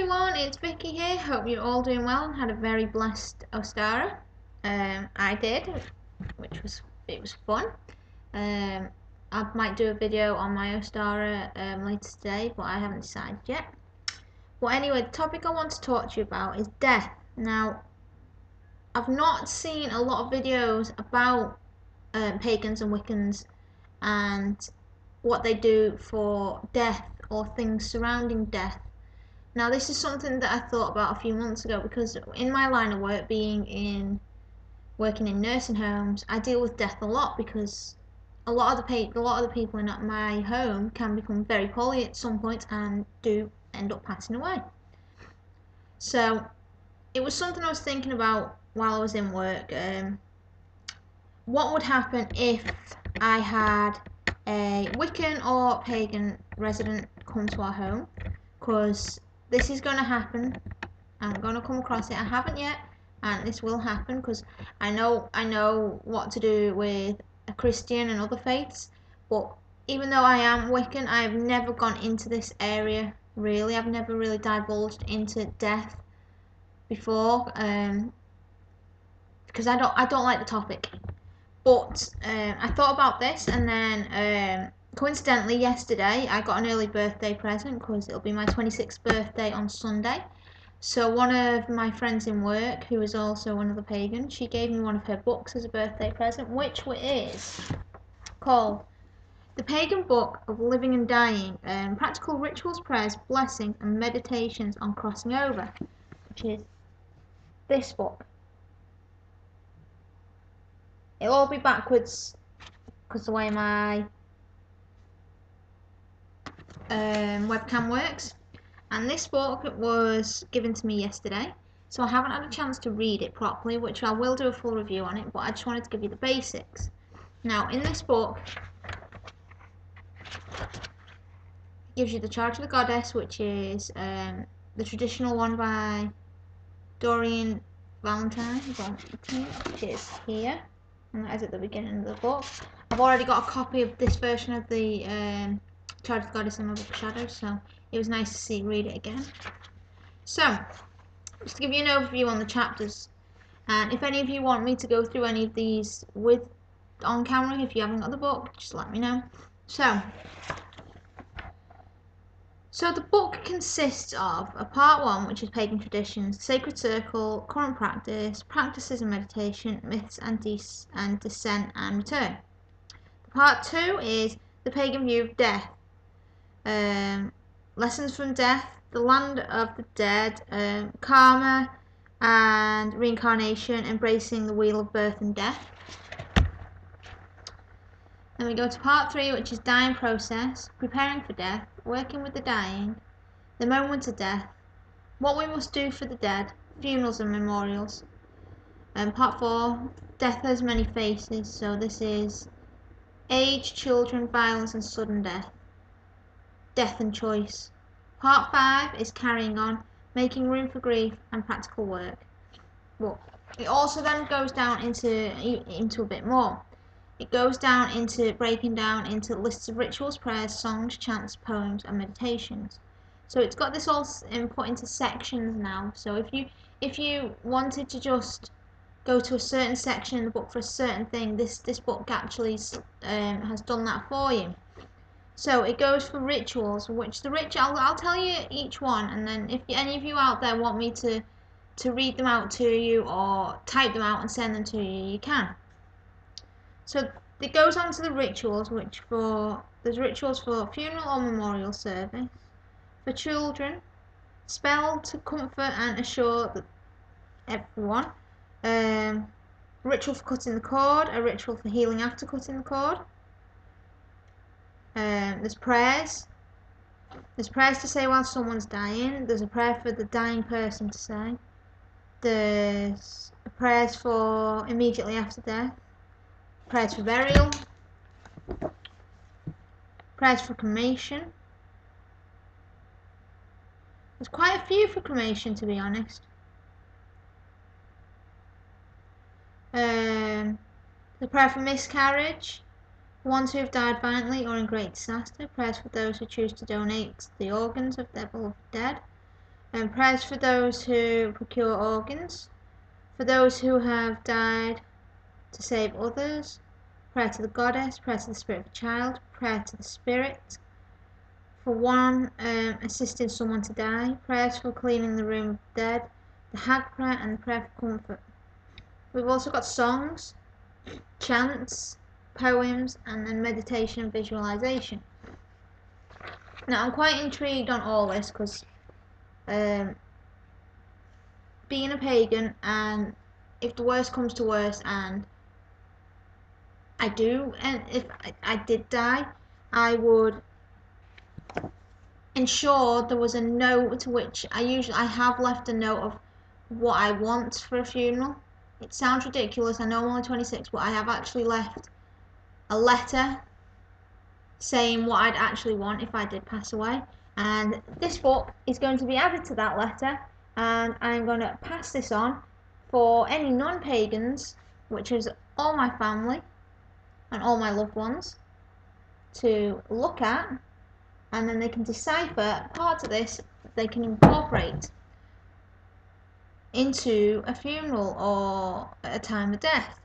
everyone, it's Vicky here. Hope you're all doing well and had a very blessed Ostara. I did, it was fun. I might do a video on my Ostara later today, but I haven't decided yet. But anyway, the topic I want to talk to you about is death. Now, I've not seen a lot of videos about pagans and Wiccans and what they do for death or things surrounding death. Now, this is something that I thought about a few months ago because in my line of work, working in nursing homes, I deal with death a lot because a lot of the people in my home can become very poorly at some point and do end up passing away. So it was something I was thinking about while I was in work. What would happen if I had a Wiccan or pagan resident come to our home? Because this is going to happen. I'm going to come across it. I haven't yet, and this will happen because I know what to do with a Christian and other faiths. But even though I am Wiccan, I have never gone into this area. Really, I've never really divulged into death before, because I don't like the topic. But I thought about this, and then coincidentally yesterday I got an early birthday present because it'll be my 26th birthday on Sunday. So one of my friends in work, who is also one of the pagans, she gave me one of her books as a birthday present, which is called The Pagan Book of Living and Dying, Practical Rituals, Prayers, Blessings and Meditations on Crossing Over, which is this book. It'll all be backwards because the way my webcam works. And this book was given to me yesterday, so I haven't had a chance to read it properly, which I will do a full review on it, but I just wanted to give you the basics. Now, in this book, it gives you the Charge of the Goddess, which is the traditional one by Dorian Valentine, which is here, and that is at the beginning of the book. I've already got a copy of this version of the Charge of the Goddess in my book of Shadows, so it was nice to read it again. So, just to give you an overview on the chapters, and if any of you want me to go through any of these on camera, if you haven't got the book, just let me know. So the book consists of a part 1, which is pagan traditions, sacred circle, current practice, practices and meditation, myths and descent and return. Part 2 is the pagan view of death, lessons from death, the land of the dead, karma and reincarnation, embracing the wheel of birth and death. Then we go to part 3, which is dying process, preparing for death, working with the dying, the moment of death, what we must do for the dead, funerals and memorials. And part 4, death has many faces, so this is age, children, violence and sudden death, death and choice. Part 5 is carrying on, making room for grief and practical work. Well, it also then goes down into a bit more. It goes down into breaking down into lists of rituals, prayers, songs, chants, poems and meditations. So it's got this all put into sections now. So if you wanted to just go to a certain section in the book for a certain thing, this book actually has done that for you. So it goes for rituals, which I'll tell you each one, and then if any of you out there want me to read them out to you or type them out and send them to you, you can. So it goes on to the rituals, there's rituals for funeral or memorial service, for children, spell to comfort and assure everyone, ritual for cutting the cord, a ritual for healing after cutting the cord. There's prayers. There's prayers to say while someone's dying. There's a prayer for the dying person to say. There's prayers for immediately after death. Prayers for burial. Prayers for cremation. There's quite a few for cremation, to be honest. The prayer for miscarriage, ones who have died violently or in great disaster, prayers for those who choose to donate the organs of their beloved dead, And prayers for those who procure organs, for those who have died to save others, prayer to the goddess, prayer to the spirit of the child, prayer to the spirit, for one assisting someone to die, prayers for cleaning the room of the dead, the hag prayer and the prayer for comfort. We've also got songs, chants, poems, and then meditation and visualization. Now I'm quite intrigued on all this because being a pagan, and if the worst comes to worst and if I did die, I would ensure there was a note to which I have left a note of what I want for a funeral. It sounds ridiculous, I know I'm only 26, but I have actually left a letter saying what I'd actually want if I did pass away, and this book is going to be added to that letter, and I'm going to pass this on for any non-pagans, which is all my family and all my loved ones, to look at, and then they can decipher parts of this that they can incorporate into a funeral or a time of death.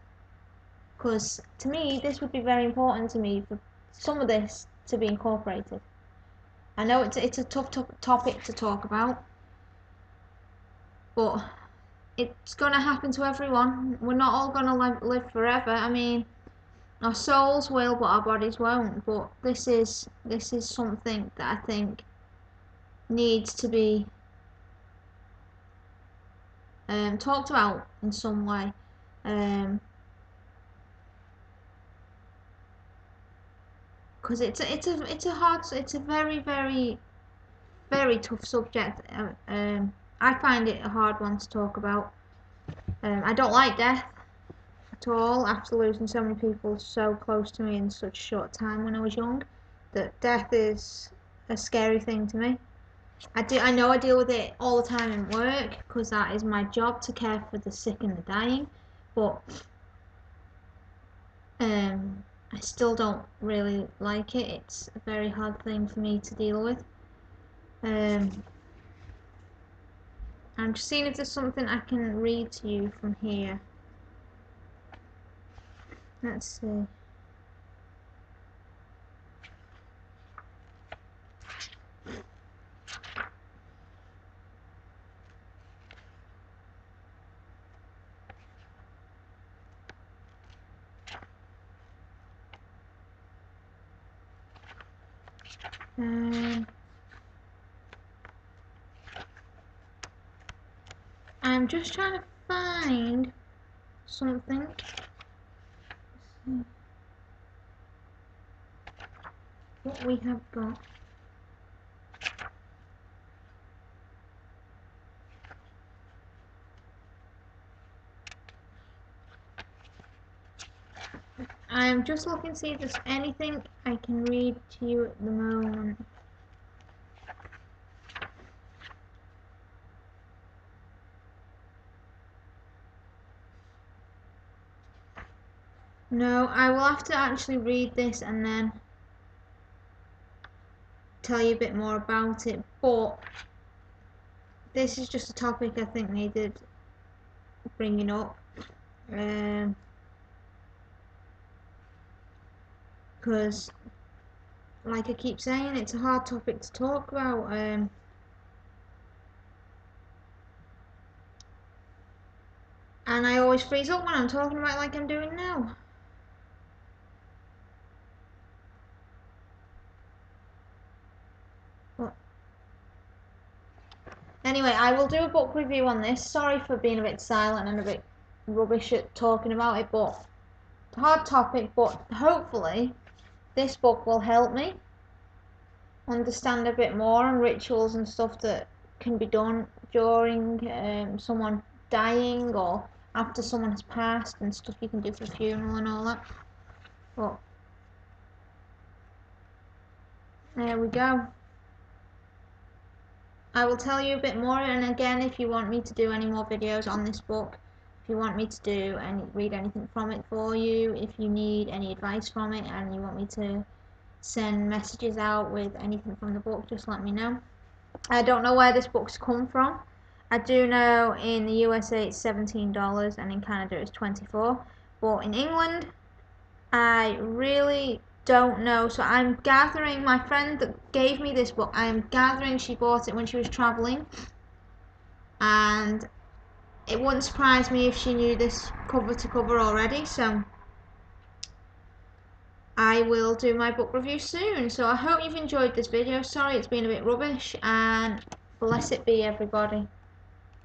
Because to me, this would be very important to me for some of this to be incorporated. I know it's a tough topic to talk about, but it's gonna happen to everyone. We're not all gonna live forever. I mean, our souls will, but our bodies won't. But this is something that I think needs to be talked about in some way. Because it's a very tough subject. I find it a hard one to talk about. I don't like death at all, after losing so many people so close to me in such a short time when I was young. That death is a scary thing to me. I know I deal with it all the time in work because that is my job, to care for the sick and the dying, but I still don't really like it. It's a very hard thing for me to deal with. I'm just seeing if there's something I can read to you from here. Let's see. I'm just trying to find something. What we have got. I'm just looking to see if there's anything I can read to you at the moment. No, I will have to actually read this and then tell you a bit more about it, but this is just a topic I think needed bringing up, because like I keep saying, it's a hard topic to talk about, and I always freeze up when I'm talking about it like I'm doing now. But anyway, I will do a book review on this. Sorry for being a bit silent and a bit rubbish at talking about it, but it's a hard topic, but hopefully this book will help me understand a bit more on rituals and stuff that can be done during someone dying or after someone has passed, and stuff you can do for a funeral and all that. But there we go. I will tell you a bit more, and again, if you want me to do any more videos on this book, if you want me to do read anything from it for you, if you need any advice from it and you want me to send messages out with anything from the book, just let me know. I don't know where this book's come from. I do know in the USA it's $17 and in Canada it's 24, but in England I really don't know. So I'm gathering, my friend that gave me this book, I am gathering she bought it when she was traveling, and it wouldn't surprise me if she knew this cover to cover already. So I will do my book review soon. So I hope you've enjoyed this video. Sorry it's been a bit rubbish, and bless it be everybody.